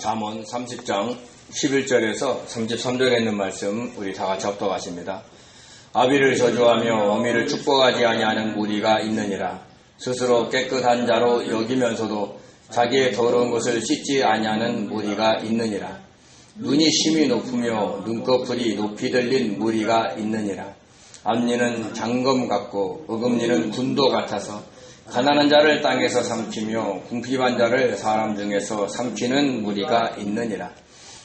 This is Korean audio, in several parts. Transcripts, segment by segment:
잠언 30장 11절에서 33절에 있는 말씀 우리 다 같이 합독하십니다. 아비를 저주하며 어미를 축복하지 아니하는 무리가 있느니라. 스스로 깨끗한 자로 여기면서도 자기의 더러운 것을 씻지 아니하는 무리가 있느니라. 눈이 심히 높으며 눈꺼풀이 높이 들린 무리가 있느니라. 앞니는 장검 같고 어금니는 군도 같아서 가난한 자를 땅에서 삼키며 궁핍한 자를 사람 중에서 삼키는 무리가 있느니라.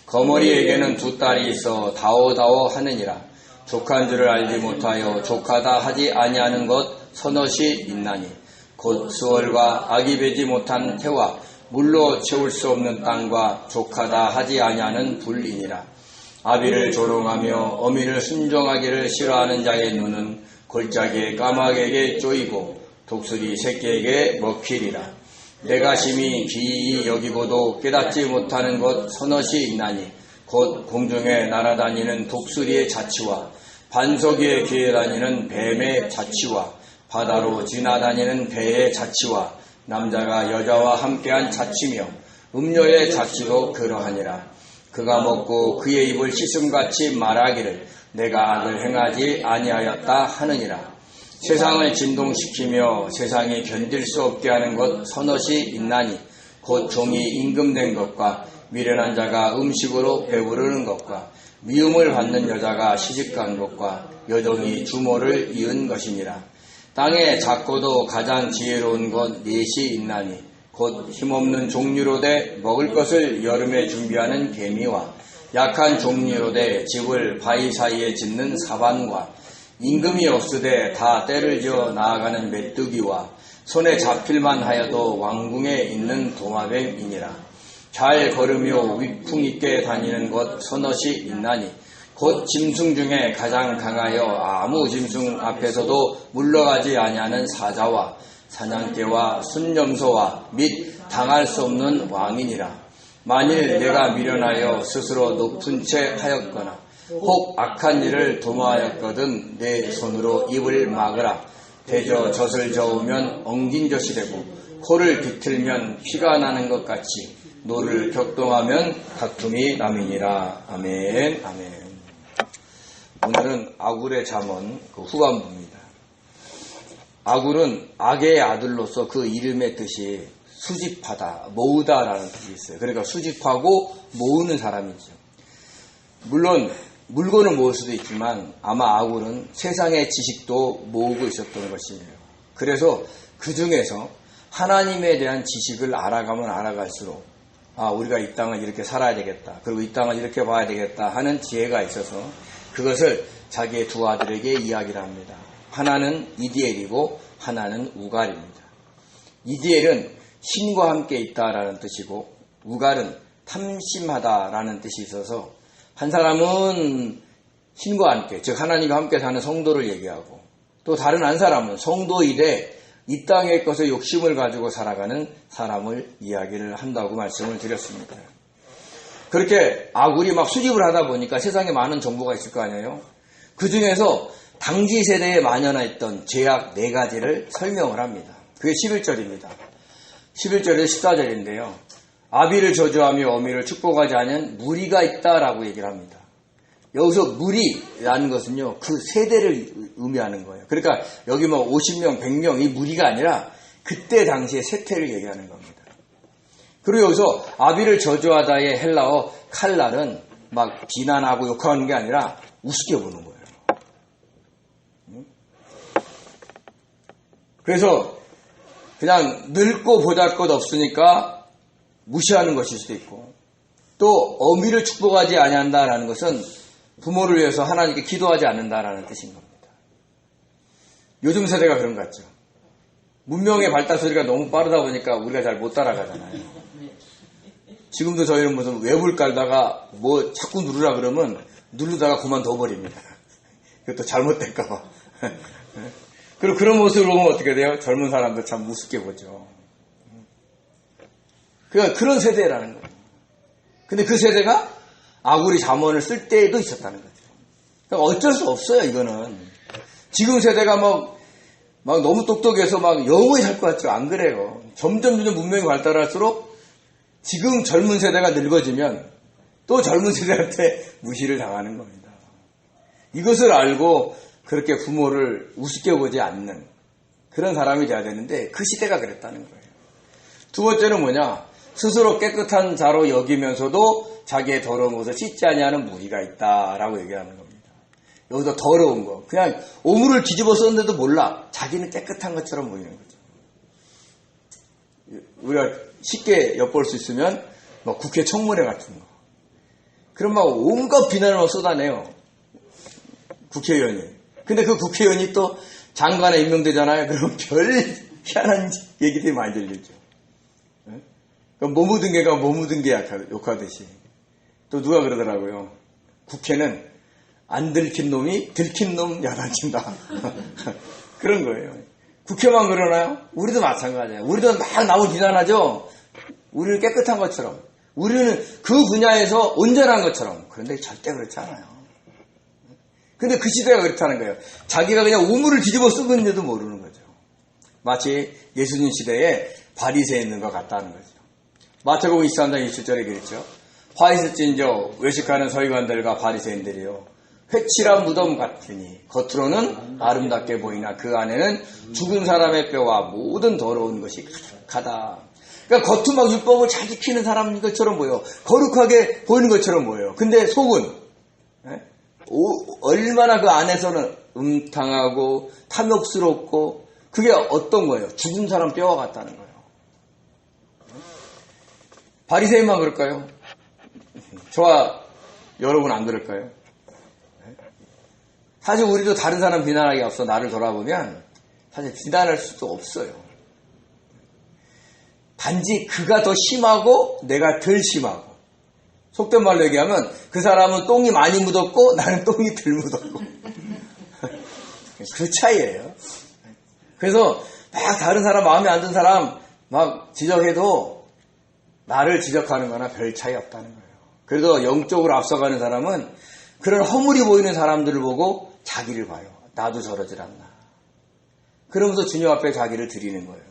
거머리에게는 두 딸이 있어 다오다오 하느니라. 족한 줄을 알지 못하여 족하다 하지 아니하는 것 서너시 있나니 곧 수월과 악이 배지 못한 태와 물로 채울 수 없는 땅과 족하다 하지 아니하는 불이니라. 아비를 조롱하며 어미를 순종하기를 싫어하는 자의 눈은 골짜기의 까마귀에게 쪼이고 독수리 새끼에게 먹히리라. 내가 심히 기이히 여기고도 깨닫지 못하는 것 서너시 있나니 곧 공중에 날아다니는 독수리의 자치와 반석 위에 기어다니는 뱀의 자치와 바다로 지나다니는 배의 자치와 남자가 여자와 함께한 자치며 음료의 자치도 그러하니라. 그가 먹고 그의 입을 씻음같이 말하기를 내가 악을 행하지 아니하였다 하느니라. 세상을 진동시키며 세상이 견딜 수 없게 하는 것 서너시 있나니 곧 종이 임금된 것과 미련한 자가 음식으로 배부르는 것과 미움을 받는 여자가 시집간 것과 여종이 주모를 이은 것이니라. 땅에 작고도 가장 지혜로운 것 넷이 있나니 곧 힘없는 종류로되 먹을 것을 여름에 준비하는 개미와 약한 종류로되 집을 바위 사이에 짓는 사반과 임금이 없으되 다 때를 지어 나아가는 메뚜기와 손에 잡힐만 하여도 왕궁에 있는 도마뱀이니라. 잘 걸으며 위풍 있게 다니는 것 서너시 있나니 곧 짐승 중에 가장 강하여 아무 짐승 앞에서도 물러가지 아니하는 사자와 사냥개와 순념소와 및 당할 수 없는 왕이니라. 만일 내가 미련하여 스스로 높은 채 하였거나 혹 악한 일을 도모하였거든 내 손으로 입을 막으라. 대저 젖을 저으면 엉긴 젖이 되고 코를 비틀면 피가 나는 것 같이 노를 격동하면 다툼이 남이니라. 아멘. 아멘. 오늘은 아굴의 잠언 후반부입니다. 아굴은 악의 아들로서 그 이름의 뜻이 수집하다, 모으다라는 뜻이 있어요. 그러니까 수집하고 모으는 사람이죠. 물론 물건을 모을 수도 있지만 아마 아굴은 세상의 지식도 모으고 있었던 것이에요. 그래서 그 중에서 하나님에 대한 지식을 알아가면 알아갈수록 우리가 이 땅을 이렇게 살아야 되겠다. 그리고 이 땅을 이렇게 봐야 되겠다 하는 지혜가 있어서 그것을 자기의 두 아들에게 이야기를 합니다. 하나는 이디엘이고 하나는 우갈입니다. 이디엘은 신과 함께 있다라는 뜻이고 우갈은 탐심하다라는 뜻이 있어서 한 사람은 신과 함께, 즉 하나님과 함께 사는 성도를 얘기하고 또 다른 한 사람은 성도이되 이 땅의 것에 욕심을 가지고 살아가는 사람을 이야기를 한다고 말씀을 드렸습니다. 그렇게 아굴이 막 수집을 하다 보니까 세상에 많은 정보가 있을 거 아니에요. 그 중에서 당시 세대에 만연했던 죄악 4가지를 설명을 합니다. 그게 11절입니다. 11절에서 14절인데요. 아비를 저주하며 어미를 축복하지 않은 무리가 있다라고 얘기를 합니다. 여기서 무리라는 것은요, 그 세대를 의미하는 거예요. 그러니까 여기 50명, 100명 이 무리가 아니라 그때 당시의 세태를 얘기하는 겁니다. 그리고 여기서 아비를 저주하다의 헬라어 칼날은 막 비난하고 욕하는 게 아니라 우습게 보는 거예요. 그래서 그냥 늙고 보잘것 없으니까 무시하는 것일 수도 있고 또 어미를 축복하지 아니한다라는 것은 부모를 위해서 하나님께 기도하지 않는다라는 뜻인 겁니다. 요즘 세대가 그런 것 같죠. 문명의 발달 소리가 너무 빠르다 보니까 우리가 잘 못 따라가잖아요. 지금도 저희는 무슨 웹을 깔다가 뭐 자꾸 누르라 그러면 누르다가 그만둬버립니다. 그것도 잘못될까 봐. 그리고 그런 모습을 보면 어떻게 돼요? 젊은 사람들 참 우습게 보죠. 그러니까 그런 세대라는 거예요. 근데 그 세대가 아굴이 잠언을 쓸 때에도 있었다는 거죠. 그러니까 어쩔 수 없어요, 이거는. 지금 세대가 막 너무 똑똑해서 막 영원히 살 것 같죠. 안 그래요. 점점 문명이 발달할수록 지금 젊은 세대가 늙어지면 또 젊은 세대한테 무시를 당하는 겁니다. 이것을 알고 그렇게 부모를 우습게 보지 않는 그런 사람이 돼야 되는데 그 시대가 그랬다는 거예요. 두 번째는 뭐냐? 스스로 깨끗한 자로 여기면서도 자기의 더러운 것을 씻지 아니하는 무리가 있다라고 얘기하는 겁니다. 여기서 더러운 거, 그냥 오물을 뒤집어 썼는데도 몰라. 자기는 깨끗한 것처럼 보이는 거죠. 우리가 쉽게 엿볼 수 있으면 뭐 국회 청문회 같은 거. 그럼 막 온갖 비난을 쏟아내요. 국회의원이. 근데 그 국회의원이 또 장관에 임명되잖아요. 그럼 별 희한한 얘기들이 많이 들리죠. 뭐 묻은 개가 뭐 묻은 개 욕하듯이. 또 누가 그러더라고요. 국회는 안 들킨 놈이 들킨 놈 야단친다. 그런 거예요. 국회만 그러나요? 우리도 마찬가지예요. 우리도 막 남을 비난하죠. 우리는 깨끗한 것처럼. 우리는 그 분야에서 온전한 것처럼. 그런데 절대 그렇지 않아요. 근데 그 시대가 그렇다는 거예요. 자기가 그냥 우물을 뒤집어 쓰고 있는데도 모르는 거죠. 마치 예수님 시대에 바리새인과 같다는 거죠. 마태복음 23장 27절에 그랬죠. 화 있을진저 외식하는 서기관들과 바리새인들이요 회칠한 무덤 같으니 겉으로는 아름답게 보이나 그 안에는 죽은 사람의 뼈와 모든 더러운 것이 가득하다. 그러니까 겉은 막 율법을 잘 지키는 사람인 것처럼 보여. 거룩하게 보이는 것처럼 보여요. 근데 속은 얼마나 그 안에서는 음탕하고 탐욕스럽고 그게 어떤 거예요? 죽은 사람 뼈와 같다는 거예요. 바리새인만 그럴까요? 저와 여러분 안 그럴까요? 사실 우리도 다른 사람 비난하기 앞서 나를 돌아보면 사실 비난할 수도 없어요. 단지 그가 더 심하고 내가 덜 심하고 속된 말로 얘기하면 그 사람은 똥이 많이 묻었고 나는 똥이 덜 묻었고 그 차이예요. 그래서 막 다른 사람 마음에 안 든 사람 막 지적해도 나를 지적하는 거나 별 차이 없다는 거예요. 그래도 영적으로 앞서가는 사람은 그런 허물이 보이는 사람들을 보고 자기를 봐요. 나도 저러질 않나. 그러면서 주님 앞에 자기를 드리는 거예요.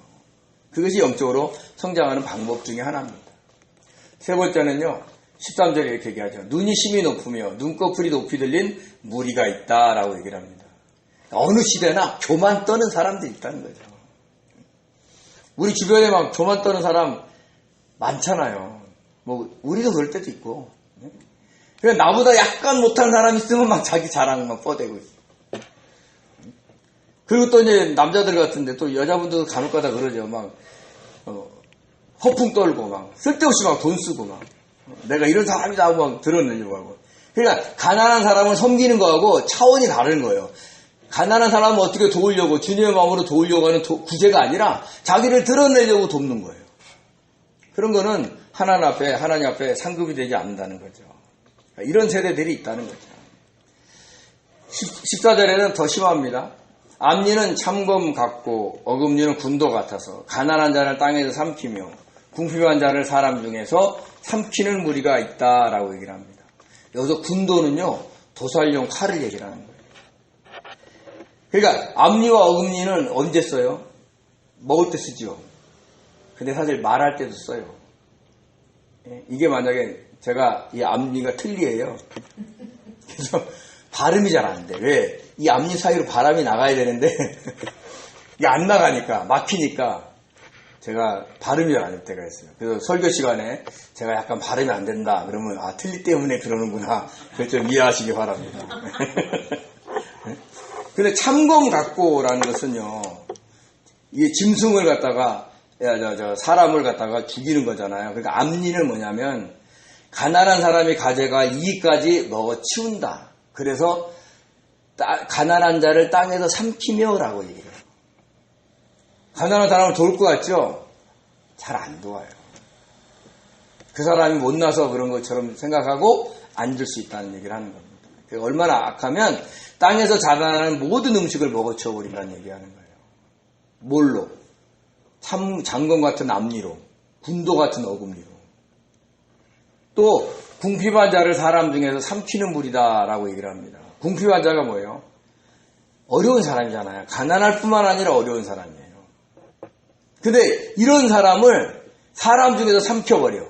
그것이 영적으로 성장하는 방법 중에 하나입니다. 세 번째는요. 13절에 이렇게 얘기하죠. 눈이 심히 높으며 눈꺼풀이 높이 들린 무리가 있다라고 얘기를 합니다. 어느 시대나 교만 떠는 사람들이 있다는 거죠. 우리 주변에 막 교만 떠는 사람 많잖아요. 뭐 우리도 그럴 때도 있고. 그냥 나보다 약간 못한 사람 있으면 막 자기 자랑만 뻗대고 있어. 그리고 또 이제 남자들 같은데 또 여자분들도 간혹가다 그러죠. 막 허풍 떨고 막 쓸데없이 막 돈 쓰고 막 내가 이런 사람이다 하고 막 드러내려고 하고. 그러니까 가난한 사람을 섬기는 거하고 차원이 다른 거예요. 가난한 사람은 어떻게 도우려고 주님의 마음으로 도우려고 하는 구제가 아니라 자기를 드러내려고 돕는 거예요. 그런 거는 하나님 앞에 상급이 되지 않는다는 거죠. 이런 세대들이 있다는 거죠. 14절에는 더 심합니다. 암리는 참검 같고 어금니는 군도 같아서 가난한 자를 땅에서 삼키며 궁핍한 자를 사람 중에서 삼키는 무리가 있다라고 얘기를 합니다. 여기서 군도는요 도살용 칼을 얘기를 하는 거예요. 그러니까 암리와 어금니는 언제 써요? 먹을 때 쓰죠. 근데 사실 말할 때도 써요. 이게 만약에 제가 이 앞니가 틀리예요. 그래서 발음이 잘 안 돼. 왜? 이 앞니 사이로 바람이 나가야 되는데 이게 안 나가니까 막히니까 제가 발음이 잘 안 될 때가 있어요. 그래서 설교 시간에 제가 약간 발음이 안 된다 그러면 틀리 때문에 그러는구나. 그걸 좀 이해하시기 바랍니다. 근데 참검 갖고라는 것은요 이게 짐승을 갖다가 사람을 갖다가 죽이는 거잖아요. 그러니까 앞니는 뭐냐면 가난한 사람이 가져가 이익까지 먹어 치운다. 그래서 가난한 자를 땅에서 삼키며라고 얘기해요. 가난한 사람을 도울 것 같죠? 잘 안 도와요. 그 사람이 못나서 그런 것처럼 생각하고 앉을 수 있다는 얘기를 하는 겁니다. 얼마나 악하면 땅에서 자라나는 모든 음식을 먹어 치워버린다는 얘기하는 거예요. 뭘로? 장검 같은 앞니로, 군도 같은 어금니로. 또 궁핍한 자를 사람 중에서 삼키는 무리다라고 얘기를 합니다. 궁핍한 자가 뭐예요? 어려운 사람이잖아요. 가난할 뿐만 아니라 어려운 사람이에요. 근데 이런 사람을 사람 중에서 삼켜버려.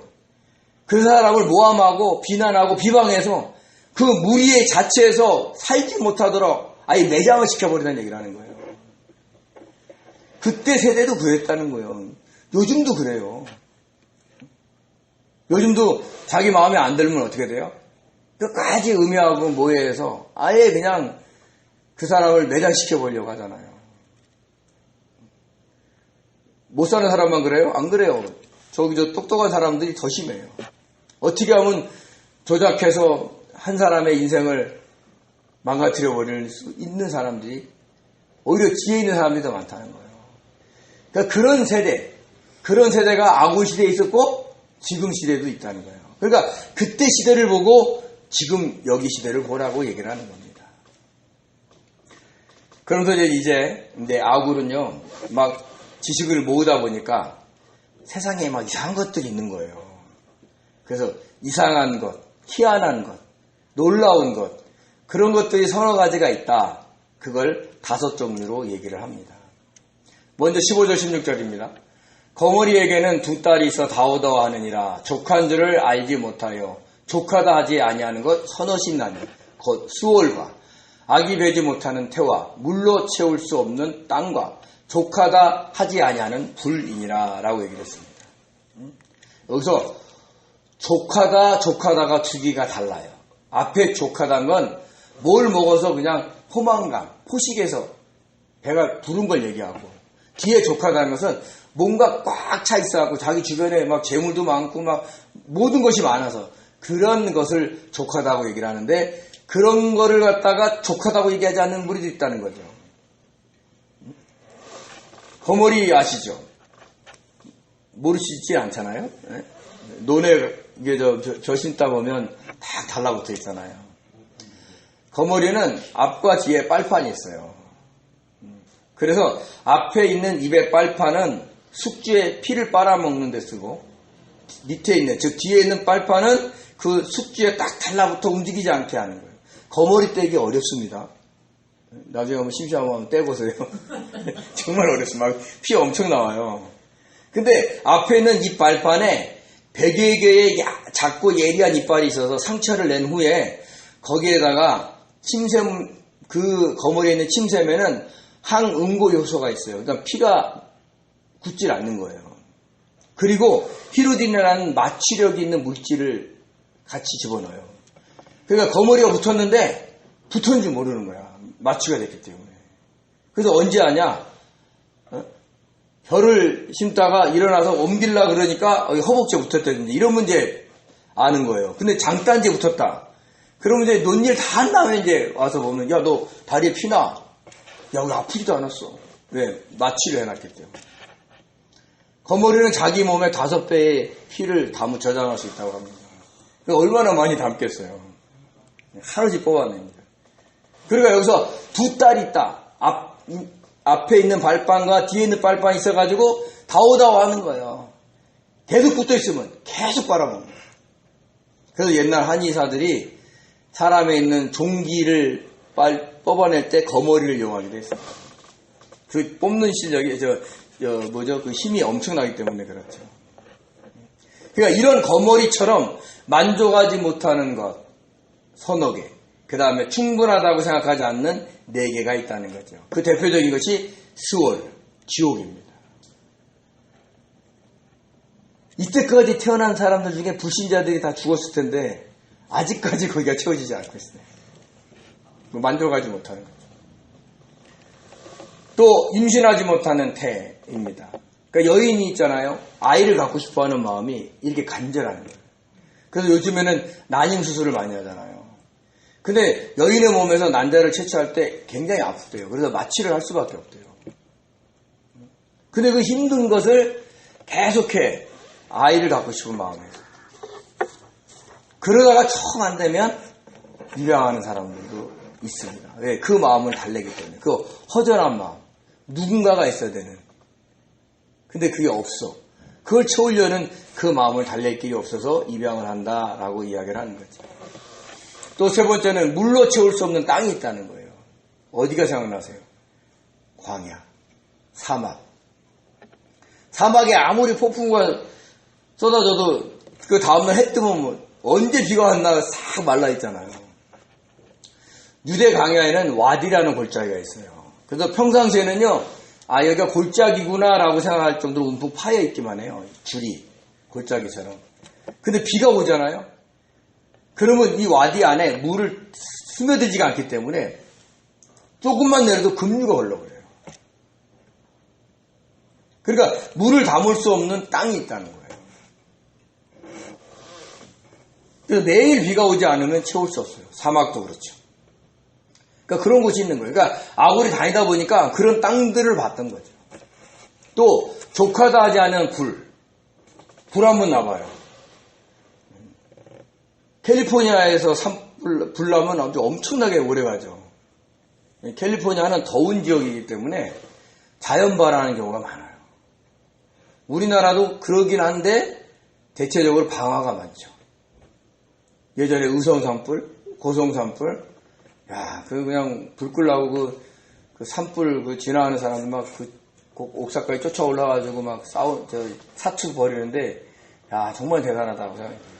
그 사람을 모함하고 비난하고 비방해서 그 무리의 자체에서 살지 못하도록 아예 매장을 시켜버리는 얘기를 하는 거예요. 그때 세대도 그랬다는 거예요. 요즘도 그래요. 요즘도 자기 마음에 안 들면 어떻게 돼요? 끝까지 음해하고 모해해서 아예 그냥 그 사람을 매장시켜보려고 하잖아요. 못 사는 사람만 그래요? 안 그래요. 저 똑똑한 사람들이 더 심해요. 어떻게 하면 조작해서 한 사람의 인생을 망가뜨려 버릴 수 있는 사람들이 오히려 지혜 있는 사람들이 더 많다는 거예요. 그러니까 그런 세대가 아군 시대에 있었고 지금 시대도 있다는 거예요. 그러니까 그때 시대를 보고 지금 여기 시대를 보라고 얘기를 하는 겁니다. 그러면서 이제 아굴은요, 막 지식을 모으다 보니까 세상에 막 이상한 것들이 있는 거예요. 그래서 이상한 것, 희한한 것, 놀라운 것, 그런 것들이 서너 가지가 있다. 그걸 5종류로 얘기를 합니다. 먼저 15절 16절입니다. 거머리에게는 2딸이 있어 다오다오하느니라. 족한 줄을 알지 못하여 족하다 하지 아니하는 것 서너씩 나니 곧 수월과 악이 배지 못하는 태와 물로 채울 수 없는 땅과 족하다 하지 아니하는 불이니라 라고 얘기를 했습니다. 여기서 족하다가 두 개가 달라요. 앞에 족하다는 건 뭘 먹어서 그냥 포만감, 포식해서 배가 부른 걸 얘기하고, 뒤에 족하다는 것은 뭔가 꽉 차 있어갖고 자기 주변에 막 재물도 많고 막 모든 것이 많아서 그런 것을 족하다고 얘기를 하는데, 그런 거를 갖다가 족하다고 얘기하지 않는 무리도 있다는 거죠. 거머리 아시죠? 모르시지 않잖아요. 논에 이게 저 신다 보면 다 달라붙어 있잖아요. 거머리는 앞과 뒤에 빨판이 있어요. 그래서 앞에 있는 입의 빨판은 숙주의 피를 빨아먹는 데 쓰고, 밑에 있는, 즉 뒤에 있는 빨판은 그 숙주에 딱 달라붙어 움직이지 않게 하는 거예요. 거머리 떼기 어렵습니다. 나중에 한번 심심하면 한번 떼보세요. 정말 어렵습니다. 피 엄청 나와요. 근데 앞에 있는 이 빨판에 100여 개의 작고 예리한 이빨이 있어서 상처를 낸 후에 거기에다가 침샘, 그 거머리에 있는 침샘에는 항응고 요소가 있어요. 그러니까 피가 굳질 않는 거예요. 그리고 히루딘이라는 마취력이 있는 물질을 같이 집어넣어요. 그러니까 거머리가 붙었는데 붙었는지 모르는 거야. 마취가 됐기 때문에. 그래서 언제 하냐? 벼를 심다가 일어나서 옮길라 그러니까 허벅지에 붙었다든지 이런 문제 아는 거예요. 근데 장단지에 붙었다. 그러면 이제 논일 다 한 다음에 이제 와서 보면, 야, 너 다리에 피나? 야, 왜 아프지도 않았어? 왜? 마취를 해놨기 때문에. 거머리는 자기 몸에 5배의 피를 저장할 수 있다고 합니다. 얼마나 많이 담겠어요. 하루씩 뽑아냅니다. 그러니까 여기서 2딸이 있다. 앞에 있는 발판과 뒤에 있는 발판이 있어가지고 다오다오 하는 거예요. 계속 붙어 있으면 계속 빨아먹는 거예요. 그래서 옛날 한의사들이 사람에 있는 종기를 뽑아낼 때 거머리를 이용하기도 했어요. 그 뽑는 실력이 그 힘이 엄청나기 때문에 그렇죠. 그러니까 이런 거머리처럼 만족하지 못하는 것 서너 개, 그 다음에 충분하다고 생각하지 않는 4개가 있다는 거죠. 그 대표적인 것이 스월, 지옥입니다. 이때까지 태어난 사람들 중에 불신자들이 다 죽었을 텐데 아직까지 거기가 채워지지 않고 있어요. 만족하지 못하는 거죠. 또 임신하지 못하는 태입니다. 그러니까 여인이 있잖아요. 아이를 갖고 싶어하는 마음이 이렇게 간절한 거예요. 그래서 요즘에는 난임 수술을 많이 하잖아요. 근데 여인의 몸에서 난자를 채취할 때 굉장히 아프대요. 그래서 마취를 할 수밖에 없대요. 근데 그 힘든 것을 계속해 아이를 갖고 싶은 마음에서. 그러다가 정 안 되면 입양하는 사람들도 있습니다. 왜? 그 마음을 달래기 때문에. 그 허전한 마음. 누군가가 있어야 되는. 근데 그게 없어. 그걸 채우려는 그 마음을 달랠 길이 없어서 입양을 한다라고 이야기를 하는 거죠. 또 세 번째는 물로 채울 수 없는 땅이 있다는 거예요. 어디가 생각나세요? 광야, 사막. 사막에 아무리 폭풍과 쏟아져도 그 다음날 해 뜨면 뭐 언제 비가 왔나 싹 말라있잖아요. 유대 강야에는 와디라는 골짜기가 있어요. 그래서 평상시에는요, 아, 여기가 골짜기구나 라고 생각할 정도로 움푹 파여 있기만 해요. 줄이. 골짜기처럼. 근데 비가 오잖아요. 그러면 이 와디 안에 물을 스며들지가 않기 때문에 조금만 내려도 급류가 흘러버려요. 그러니까 물을 담을 수 없는 땅이 있다는 거예요. 그래서 매일 비가 오지 않으면 채울 수 없어요. 사막도 그렇죠. 그러니까 그런 곳이 있는 거예요. 그러니까 아굴이 다니다 보니까 그런 땅들을 봤던 거죠. 또 족하다 하지 않은 불 한번 나봐요. 캘리포니아에서 불 나면 아주 엄청나게 오래 가죠. 캘리포니아는 더운 지역이기 때문에 자연발화하는 경우가 많아요. 우리나라도 그러긴 한데 대체적으로 방화가 많죠. 예전에 의성산불, 고성산불, 야, 그냥 불 끌라고 그 산불 지나가는 사람들 막 옥상까지 쫓아 올라가지고 막 사투 벌이는데, 야, 정말 대단하다고 생각해요.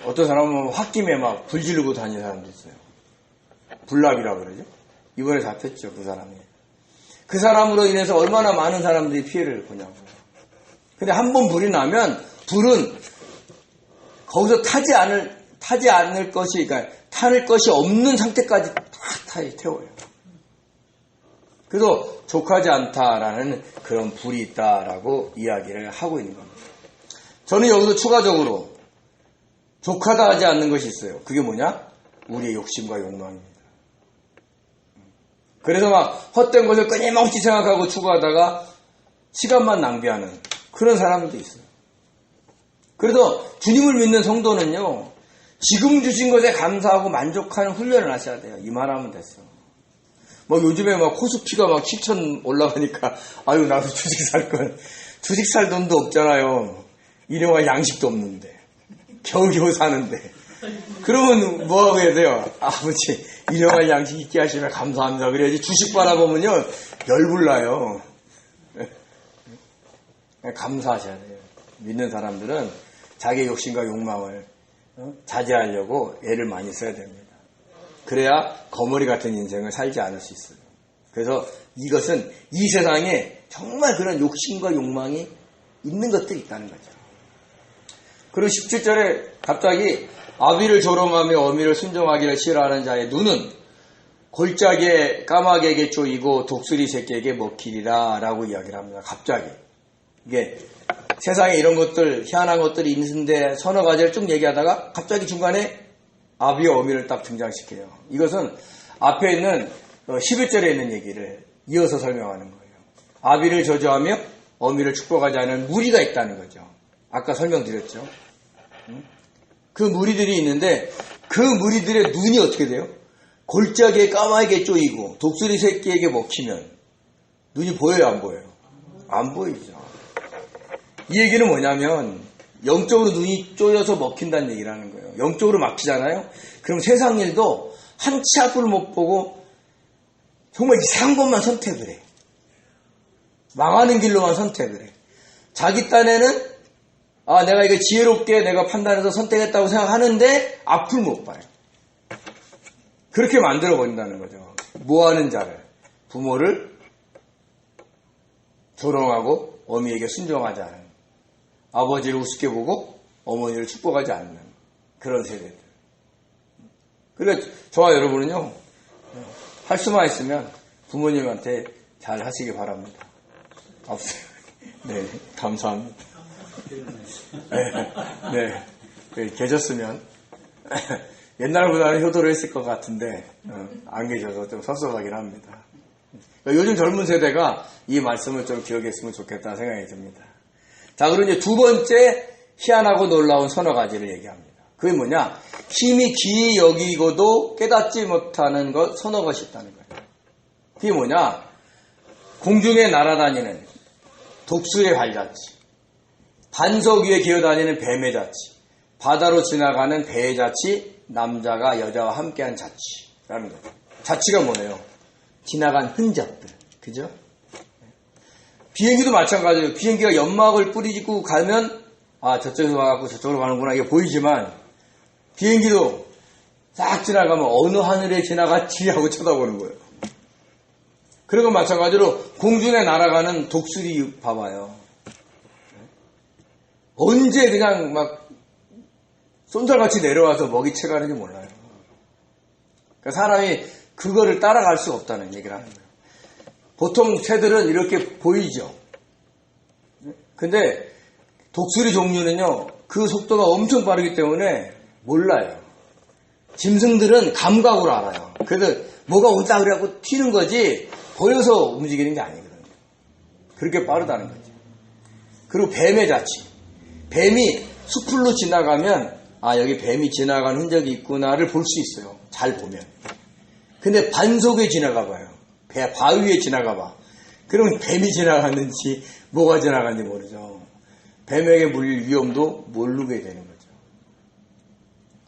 어떤 사람은 홧김에 막 불 지르고 다니는 사람도 있어요. 불납이라고 그러죠. 이번에 잡혔죠, 그 사람이. 그 사람으로 인해서 얼마나 많은 사람들이 피해를 보냐고. 근데 한 번 불이 나면 불은 거기서 타지 않을 것이, 그러니까 탈 것이 없는 상태까지 다 태워요. 그래서 족하지 않다라는 그런 불이 있다라고 이야기를 하고 있는 겁니다. 저는 여기서 추가적으로 족하다 하지 않는 것이 있어요. 그게 뭐냐? 우리의 욕심과 욕망입니다. 그래서 막 헛된 것을 끊임없이 생각하고 추구하다가 시간만 낭비하는 그런 사람들도 있어요. 그래서 주님을 믿는 성도는요, 지금 주신 것에 감사하고 만족하는 훈련을 하셔야 돼요. 이만하면 됐어. 뭐 요즘에 막 코스피가 막 7천 올라가니까, 아유, 나도 주식 살 걸. 주식 살 돈도 없잖아요. 일용할 양식도 없는데. 겨우겨우 사는데. 그러면 뭐하고 해야 돼요? 아버지, 일용할 양식 있게 하시면 감사합니다. 그래야지 주식 바라보면요, 열불나요. 감사하셔야 돼요. 믿는 사람들은 자기 욕심과 욕망을 자제하려고 애를 많이 써야 됩니다. 그래야 거머리 같은 인생을 살지 않을 수 있어요. 그래서 이것은 이 세상에 정말 그런 욕심과 욕망이 있는 것들이 있다는 거죠. 그리고 17절에 갑자기 아비를 조롱하며 어미를 순종하기를 싫어하는 자의 눈은 골짜기에 까마귀에게 쪼이고 독수리 새끼에게 먹히리라 라고 이야기를 합니다. 갑자기. 이게 세상에 이런 것들, 희한한 것들이 있는데 서너 가지를 쭉 얘기하다가 갑자기 중간에 아비와 어미를 딱 등장시켜요. 이것은 앞에 있는 11절에 있는 얘기를 이어서 설명하는 거예요. 아비를 저주하며 어미를 축복하지 않은 무리가 있다는 거죠. 아까 설명드렸죠. 그 무리들이 있는데 그 무리들의 눈이 어떻게 돼요? 골짜기에 까마귀에 쪼이고 독수리 새끼에게 먹히면 눈이 보여요, 안 보여요? 안 보이죠. 이 얘기는 뭐냐면 영적으로 눈이 쪼여서 먹힌다는 얘기라는 거예요. 영적으로 막히잖아요. 그럼 세상 일도 한 치 앞을 못 보고 정말 이상한 것만 선택을 해. 망하는 길로만 선택을 해. 자기 딴에는 내가 이거 지혜롭게 내가 판단해서 선택했다고 생각하는데 앞을 못 봐요. 그렇게 만들어버린다는 거죠. 뭐하는 자를, 부모를 조롱하고 어미에게 순종하지 않은, 아버지를 우습게 보고 어머니를 축복하지 않는 그런 세대들. 그러니까 저와 여러분은요, 할 수만 있으면 부모님한테 잘 하시기 바랍니다. 없어요. 네, 감사합니다. 네, 계셨으면 옛날보다는 효도를 했을 것 같은데 안 계셔서 좀 섭섭하긴 합니다. 요즘 젊은 세대가 이 말씀을 좀 기억했으면 좋겠다는 생각이 듭니다. 자, 그리고 이제 두 번째 희한하고 놀라운 서너 가지를 얘기합니다. 그게 뭐냐? 힘이 귀히 여기고도 깨닫지 못하는 것 서너 것이 있다는 거예요. 그게 뭐냐? 공중에 날아다니는 독수리의 발자취, 반석 위에 기어다니는 뱀의 자취, 바다로 지나가는 배의 자취, 남자가 여자와 함께한 자취라는 거죠. 자취가 뭐예요? 지나간 흔적들. 그죠? 비행기도 마찬가지예요. 비행기가 연막을 뿌리고 가면 아, 저쪽에서 와갖고 저쪽으로 가는구나. 이게 보이지만, 비행기도 싹 지나가면 어느 하늘에 지나갔지 하고 쳐다보는 거예요. 그리고 마찬가지로 공중에 날아가는 독수리 봐봐요. 언제 그냥 막 쏜살같이 내려와서 먹이 채가는지 몰라요. 그러니까 사람이 그거를 따라갈 수가 없다는 얘기를 하는 거예요. 보통 새들은 이렇게 보이죠. 근데 독수리 종류는요, 그 속도가 엄청 빠르기 때문에 몰라요. 짐승들은 감각으로 알아요. 그래서 뭐가 온다 그래갖고 튀는 거지 보여서 움직이는 게 아니거든요. 그렇게 빠르다는 거죠. 그리고 뱀의 자치. 뱀이 수풀로 지나가면 아, 여기 뱀이 지나간 흔적이 있구나를 볼 수 있어요. 잘 보면. 근데 반속에 지나가 봐요. 바위에 지나가 봐. 그러면 뱀이 지나갔는지 뭐가 지나갔는지 모르죠. 뱀에게 물릴 위험도 모르게 되는 거죠.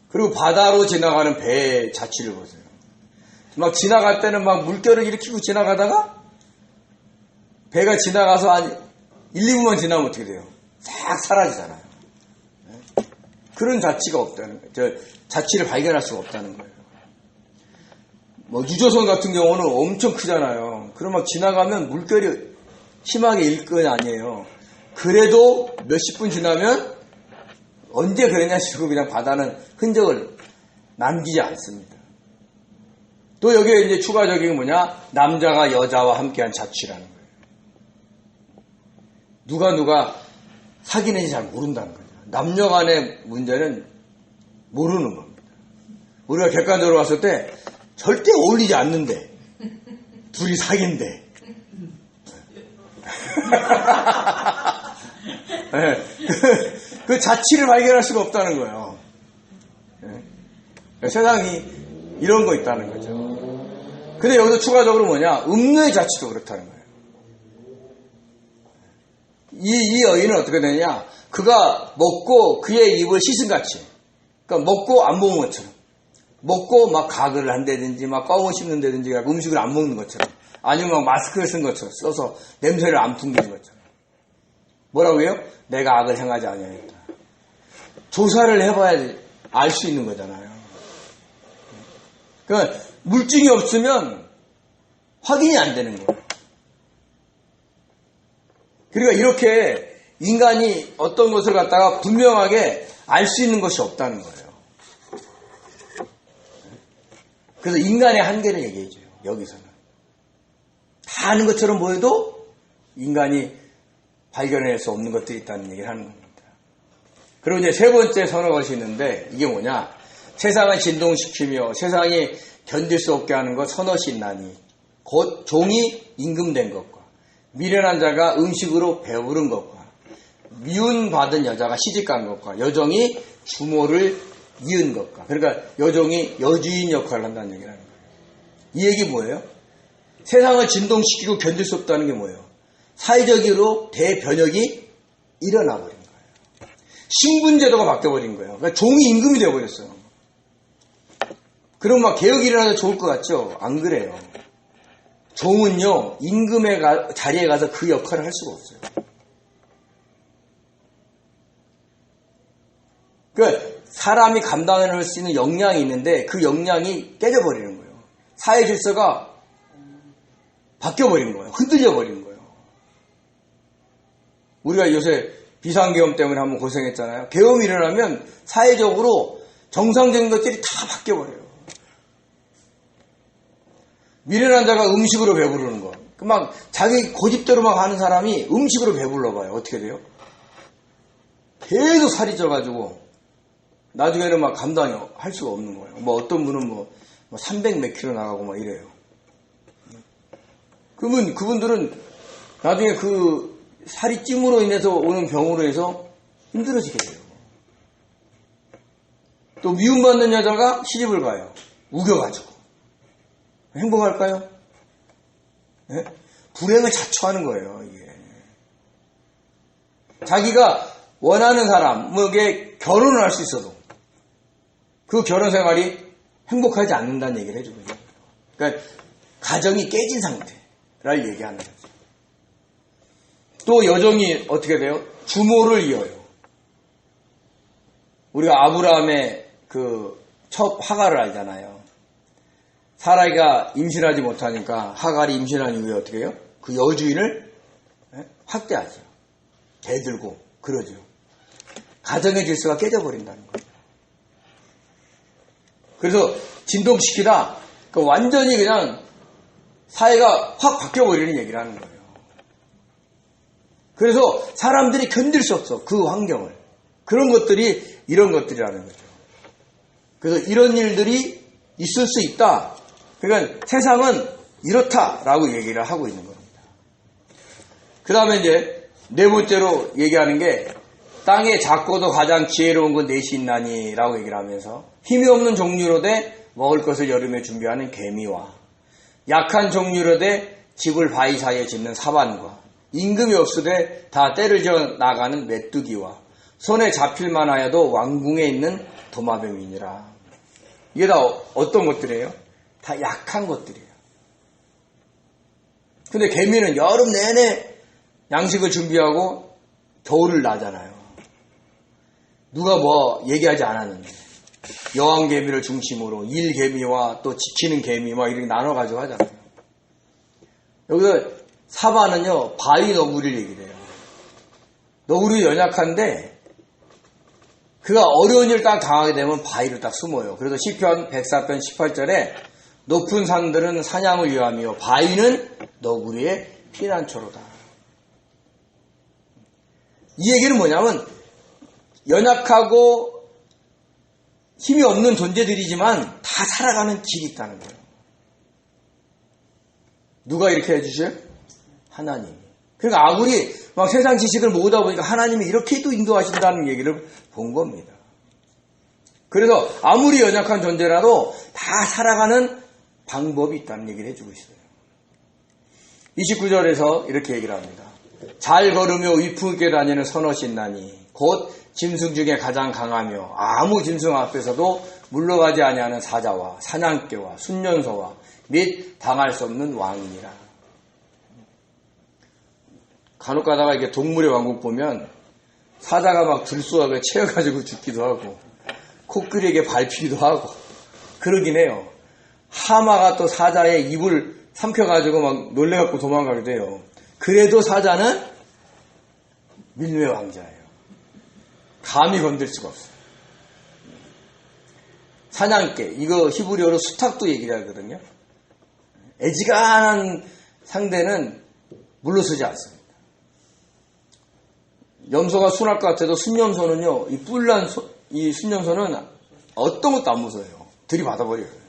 그리고 바다로 지나가는 배의 자취를 보세요. 막 지나갈 때는 막 물결을 일으키고 지나가다가 배가 지나가서 한 1, 2분만 지나면 어떻게 돼요? 싹 사라지잖아요. 그런 자취가 없다는 거예요. 자취를 발견할 수가 없다는 거예요. 뭐 유조선 같은 경우는 엄청 크잖아요. 그럼 막 지나가면 물결이 심하게 일 건 아니에요. 그래도 몇십 분 지나면 언제 그랬냐 싶고 그냥 바다는 흔적을 남기지 않습니다. 또 여기에 이제 추가적인 뭐냐? 남자가 여자와 함께한 자취라는 거예요. 누가 사귀는지 잘 모른다는 거죠. 남녀 간의 문제는 모르는 겁니다. 우리가 객관적으로 봤을 때 절대 어울리지 않는데 둘이 사귄대. 네. 그 자취를 발견할 수가 없다는 거예요. 네. 세상이 이런 거 있다는 거죠. 근데 여기서 추가적으로 뭐냐? 음녀의 자취도 그렇다는 거예요. 이 여인은 어떻게 되냐? 그가 먹고 그의 입을 씻은같이, 그러니까 먹고 안 먹은 것처럼, 먹고 막 가글을 한다든지 막 껌을 씹는다든지 음식을 안 먹는 것처럼, 아니면 막 마스크를 쓴 것처럼 써서 냄새를 안 풍기는 것처럼. 뭐라고요? 내가 악을 행하지 아니하였다. 조사를 해봐야 알 수 있는 거잖아요. 그러니까 물증이 없으면 확인이 안 되는 거예요. 그러니까 이렇게 인간이 어떤 것을 갖다가 분명하게 알 수 있는 것이 없다는 거예요. 그래서 인간의 한계를 얘기해줘요. 여기서는. 다 아는 것처럼 보여도 인간이 발견할 수 없는 것들이 있다는 얘기를 하는 겁니다. 그리고 이제 세 번째 선언 것이 있는데 이게 뭐냐? 세상을 진동시키며 세상이 견딜 수 없게 하는 것 선엇이 있나니 곧 종이 임금된 것과 미련한 자가 음식으로 배부른 것과 미운받은 여자가 시집간 것과 여종이 주모를 이은 것과, 그러니까 여종이 여주인 역할을 한다는 얘기를 하는 거예요. 이 얘기 뭐예요? 세상을 진동시키고 견딜 수 없다는 게 뭐예요? 사회적으로 대변혁이 일어나 버린 거예요. 신분제도가 바뀌어버린 거예요. 그러니까 종이 임금이 되어버렸어요. 그럼 막 개혁이 일어나서 좋을 것 같죠? 안 그래요. 종은요, 임금의 자리에 가서 그 역할을 할 수가 없어요. 그러니까 사람이 감당할 수 있는 역량이 있는데 그 역량이 깨져버리는 거예요. 사회 질서가 바뀌어버린 거예요. 흔들려버린 거예요. 우리가 요새 비상계엄 때문에 한번 고생했잖아요. 계엄이 일어나면 사회적으로 정상적인 것들이 다 바뀌어버려요. 미련한 자가 음식으로 배부르는 거. 막 자기 고집대로 막 하는 사람이 음식으로 배불러봐요. 어떻게 돼요? 계속 살이 쪄가지고 나중에는 막 감당이 할 수가 없는 거예요. 뭐 어떤 분은 뭐 300 몇 킬로 나가고 막 이래요. 그러면 그분들은 나중에 그 살이 찜으로 인해서 오는 병으로 해서 힘들어지게 돼요. 또 미움받는 여자가 시집을 가요. 우겨가지고. 행복할까요? 네? 불행을 자초하는 거예요, 이게. 자기가 원하는 사람에게 결혼을 할 수 있어도 그 결혼 생활이 행복하지 않는다는 얘기를 해주거든요. 그러니까 가정이 깨진 상태를 얘기하는 거죠. 또 여종이 어떻게 돼요? 주모를 이어요. 우리가 아브라함의 첫 하갈을 알잖아요. 사라이가 임신하지 못하니까 하갈이 임신한 이후에 어떻게 해요? 그 여주인을 학대하죠. 대들고 그러죠. 가정의 질서가 깨져버린다는 거예요. 그래서 진동시키다 완전히 그냥 사회가 확 바뀌어버리는 얘기를 하는 거예요. 그래서 사람들이 견딜 수 없어. 그 환경을. 그런 것들이 이런 것들이라는 거죠. 그래서 이런 일들이 있을 수 있다. 그러니까 세상은 이렇다라고 얘기를 하고 있는 겁니다. 그 다음에 이제 네 번째로 얘기하는 게 땅에 작고도 가장 지혜로운 건 넷이 있나니 라고 얘기를 하면서 힘이 없는 종류로 돼 먹을 것을 여름에 준비하는 개미와 약한 종류로 돼 집을 바위 사이에 짓는 사반과 임금이 없으되 다 때를 지어 나가는 메뚜기와 손에 잡힐만 하여도 왕궁에 있는 도마뱀이니라. 이게 다 어떤 것들이에요? 다 약한 것들이에요. 근데 개미는 여름 내내 양식을 준비하고 겨울을 나잖아요. 누가 뭐 얘기하지 않았는데 여왕개미를 중심으로 일개미와 또 지키는 개미 막 이렇게 나눠가지고 하잖아요. 여기서 사바는요 바위 너구리를 얘기를 해요. 너구리 연약한데 그가 어려운 일을 딱 당하게 되면 바위로 딱 숨어요. 그래서 시편 104편 18절에 높은 산들은 사냥을 위함이요 바위는 너구리의 피난처로다. 이 얘기는 뭐냐면 연약하고 힘이 없는 존재들이지만 다 살아가는 길이 있다는 거예요. 누가 이렇게 해주셔요? 하나님이. 그러니까 아무리 막 세상 지식을 모으다 보니까 하나님이 이렇게도 인도하신다는 얘기를 본 겁니다. 그래서 아무리 연약한 존재라도 다 살아가는 방법이 있다는 얘기를 해주고 있어요. 29절에서 이렇게 얘기를 합니다. 잘 걸으며 위풍 있게 다니는 선엇이 있나니 곧 짐승 중에 가장 강하며 아무 짐승 앞에서도 물러가지 아니하는 사자와 사냥개와 순년소와 및 당할 수 없는 왕이니라. 간혹 가다가 이게 동물의 왕국 보면 사자가 막 들쏘하게 채워가지고 죽기도 하고 코끼리에게 밟히기도 하고 그러긴 해요. 하마가 또 사자의 입을 삼켜가지고 막 놀래갖고 도망가기도 해요. 그래도 사자는 밀매 왕자예요. 감히 건들 수가 없어요. 사냥개, 이거 히브리어로 수탉도 얘기를 하거든요. 애지간한 상대는 물러서지 않습니다. 염소가 순할 것 같아도 순염소는요, 이 뿔난 이 순염소는 어떤 것도 안 무서워요. 들이받아버려요.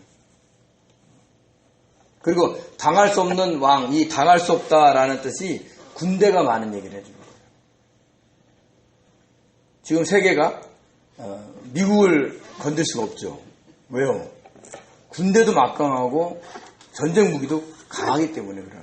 그리고 당할 수 없는 왕, 이 당할 수 없다라는 뜻이 군대가 많은 얘기를 해줍니다. 지금 세계가 미국을 건들 수가 없죠. 왜요? 군대도 막강하고 전쟁 무기도 강하기 때문에 그래요.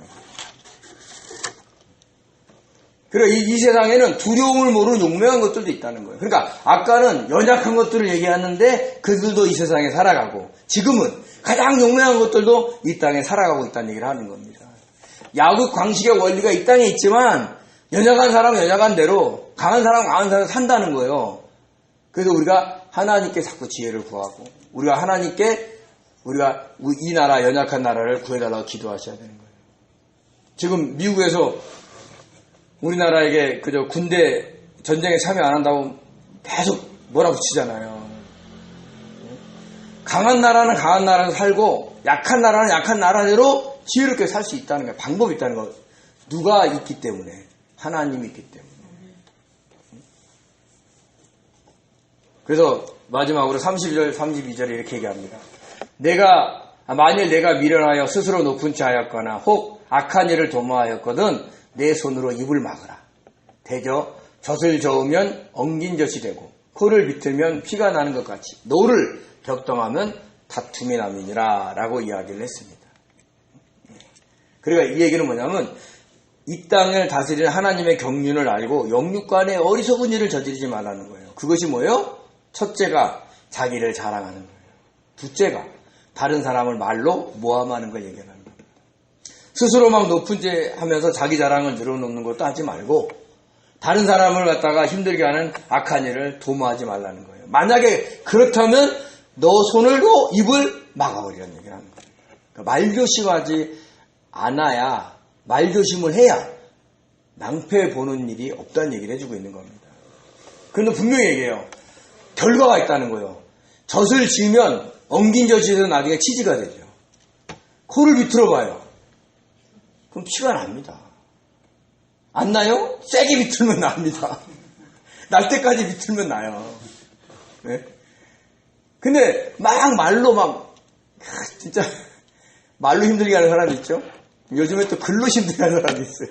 그리고 이 세상에는 두려움을 모르는 용맹한 것들도 있다는 거예요. 그러니까 아까는 연약한 것들을 얘기하는데 그들도 이 세상에 살아가고 지금은 가장 용맹한 것들도 이 땅에 살아가고 있다는 얘기를 하는 겁니다. 야구 광식의 원리가 이 땅에 있지만 연약한 사람은 연약한 대로 강한 사람은 강한 사람은 산다는 거예요. 그래서 우리가 하나님께 자꾸 지혜를 구하고 우리가 하나님께 우리가 이 나라 연약한 나라를 구해달라고 기도하셔야 되는 거예요. 지금 미국에서 우리나라에게 그저 군대 전쟁에 참여 안 한다고 계속 몰아붙이잖아요. 강한 나라는 강한 나라로 살고 약한 나라는 약한 나라대로 지혜롭게 살 수 있다는 거예요. 방법이 있다는 거. 누가 있기 때문에? 하나님이 있기 때문에. 그래서 마지막으로 30절, 32절에 이렇게 얘기합니다. 만일 내가 미련하여 스스로 높은 체 하였거나 혹 악한 일을 도모하였거든 내 손으로 입을 막으라. 대저 젖을 저으면 엉긴 젖이 되고 코를 비틀면 피가 나는 것 같이 노를 격동하면 다툼이 남이니라 라고 이야기를 했습니다. 그러니까 이 얘기는 뭐냐면 이 땅을 다스리는 하나님의 경륜을 알고 영육간에 어리석은 일을 저지르지 말라는 거예요. 그것이 뭐예요? 첫째가 자기를 자랑하는 거예요. 둘째가 다른 사람을 말로 모함하는 걸 얘기하는 거예요. 스스로 막 높은 죄 하면서 자기 자랑을 늘어놓는 것도 하지 말고 다른 사람을 갖다가 힘들게 하는 악한 일을 도모하지 말라는 거예요. 만약에 그렇다면 너 손으로 입을 막아버리라는 얘기를 하는 거예요. 그러니까 말조심하지 않아야, 말조심을 해야 낭패 보는 일이 없다는 얘기를 해주고 있는 겁니다. 그런데 분명히 얘기해요. 결과가 있다는 거예요. 젖을 지으면 엉긴 젖에서 나중에 치즈가 되죠. 코를 비틀어 봐요. 그럼 피가 납니다. 안 나요? 세게 비틀면 납니다. 날 때까지 비틀면 나요. 네? 근데 막 말로 막 진짜 말로 힘들게 하는 사람이 있죠. 요즘에 또 글로 힘들게 하는 사람이 있어요.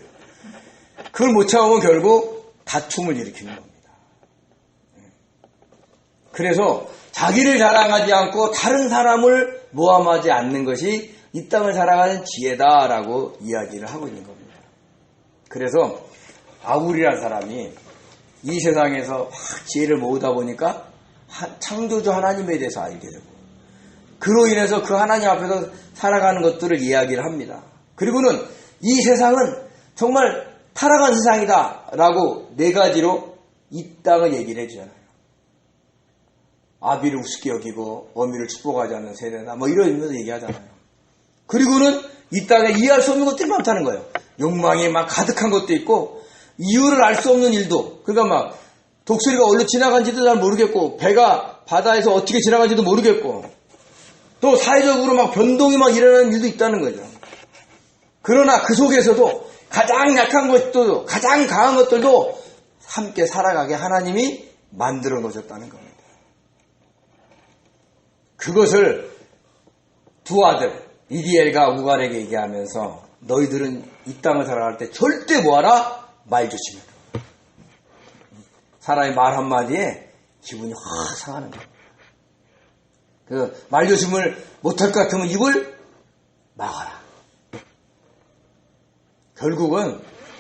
그걸 못 참으면 결국 다툼을 일으키는 겁니다. 그래서 자기를 자랑하지 않고 다른 사람을 모함하지 않는 것이 이 땅을 살아가는 지혜다라고 이야기를 하고 있는 겁니다. 그래서 아굴이라는 사람이 이 세상에서 확 지혜를 모으다 보니까 창조주 하나님에 대해서 알게 되고, 그로 인해서 그 하나님 앞에서 살아가는 것들을 이야기를 합니다. 그리고는 이 세상은 정말 타락한 세상이다 라고 네 가지로 이 땅을 얘기를 해주잖아요. 아비를 우습게 여기고 어미를 축복하지 않는 세대다, 뭐 이러면서 얘기하잖아요. 그리고는 이 땅에 이해할 수 없는 것들이 많다는 거예요. 욕망이 막 가득한 것도 있고, 이유를 알 수 없는 일도, 그러니까 막 독수리가 어디로 지나간지도 잘 모르겠고, 배가 바다에서 어떻게 지나간지도 모르겠고, 또 사회적으로 막 변동이 막 일어나는 일도 있다는 거죠. 그러나 그 속에서도 가장 약한 것도 가장 강한 것들도 함께 살아가게 하나님이 만들어 놓으셨다는 겁니다. 그것을 두 아들 이디엘과 우갈에게 얘기하면서 너희들은 이 땅을 살아갈 때 절대 뭐하라? 말 조심해라. 사람의 말 한마디에 기분이 확 상하는 거예요. 그 말 조심을 못할 것 같으면 입을 막아라. 결국은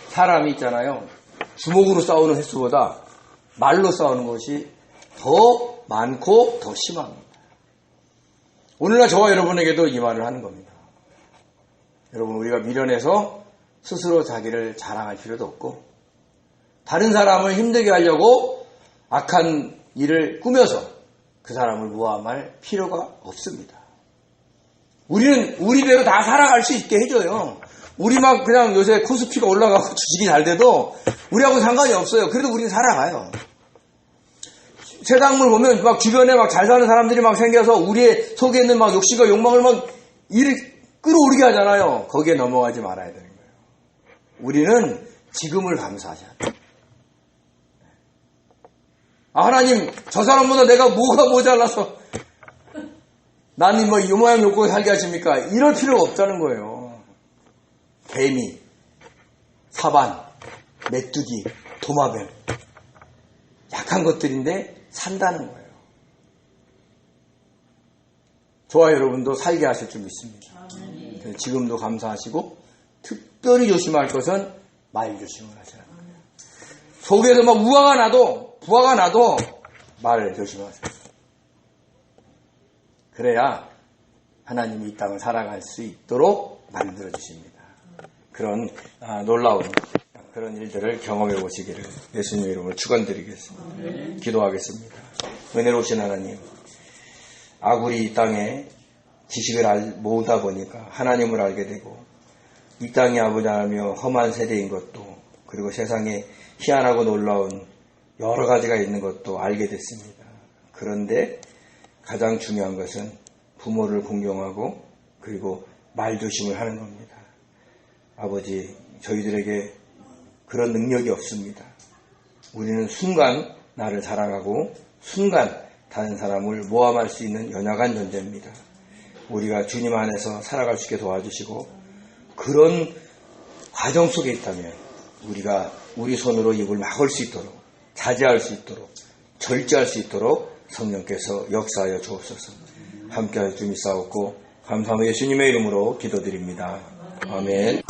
사람이 있잖아요. 주먹으로 싸우는 횟수보다 말로 싸우는 것이 더 많고 더 심합니다. 오늘날 저와 여러분에게도 이 말을 하는 겁니다. 여러분, 우리가 미련해서 스스로 자기를 자랑할 필요도 없고, 다른 사람을 힘들게 하려고 악한 일을 꾸며서 그 사람을 모함할 필요가 없습니다. 우리는 우리대로 다 살아갈 수 있게 해줘요. 우리 막 그냥 요새 코스피가 올라가고 주식이 잘 돼도 우리하고 상관이 없어요. 그래도 우리는 살아가요. 세상물 보면 막 주변에 막 잘 사는 사람들이 막 생겨서 우리의 속에 있는 막 욕심과 욕망을 막 일을 끌어오르게 하잖아요. 거기에 넘어가지 말아야 되는 거예요. 우리는 지금을 감사하셔야 돼요. 하나님, 저 사람보다 내가 뭐가 모자라서 나는 뭐 이 모양 욕고 살게 하십니까? 이럴 필요가 없다는 거예요. 개미, 사반, 메뚜기, 도마뱀, 약한 것들인데 산다는 거예요. 저와 여러분도 살게 하실 줄 믿습니다. 그래서 지금도 감사하시고, 특별히 조심할 것은 말 조심을 하셔야 합니다. 속에서 막 우화가 나도 부화가 나도 말 조심하세요. 그래야 하나님이 이 땅을 살아갈 수 있도록 만들어 주십니다. 그런 놀라운 그런 일들을 경험해 보시기를 예수님 이름으로 축원드리겠습니다. 기도하겠습니다. 은혜로우신 하나님, 아굴이 이 땅에 지식을 모으다 보니까 하나님을 알게 되고, 이 땅이 아버지 하나며 험한 세대인 것도, 그리고 세상에 희한하고 놀라운 여러 가지가 있는 것도 알게 됐습니다. 그런데 가장 중요한 것은 부모를 공경하고 그리고 말조심을 하는 겁니다. 아버지, 저희들에게 그런 능력이 없습니다. 우리는 순간 나를 사랑하고 순간 다른 사람을 모함할 수 있는 연약한 존재입니다. 우리가 주님 안에서 살아갈 수 있게 도와주시고, 그런 과정 속에 있다면 우리가 우리 손으로 입을 막을 수 있도록, 자제할 수 있도록, 절제할 수 있도록 성령께서 역사하여 주옵소서. 함께하여 주님 싸웠고 감사하며 예수님의 이름으로 기도드립니다. 아멘.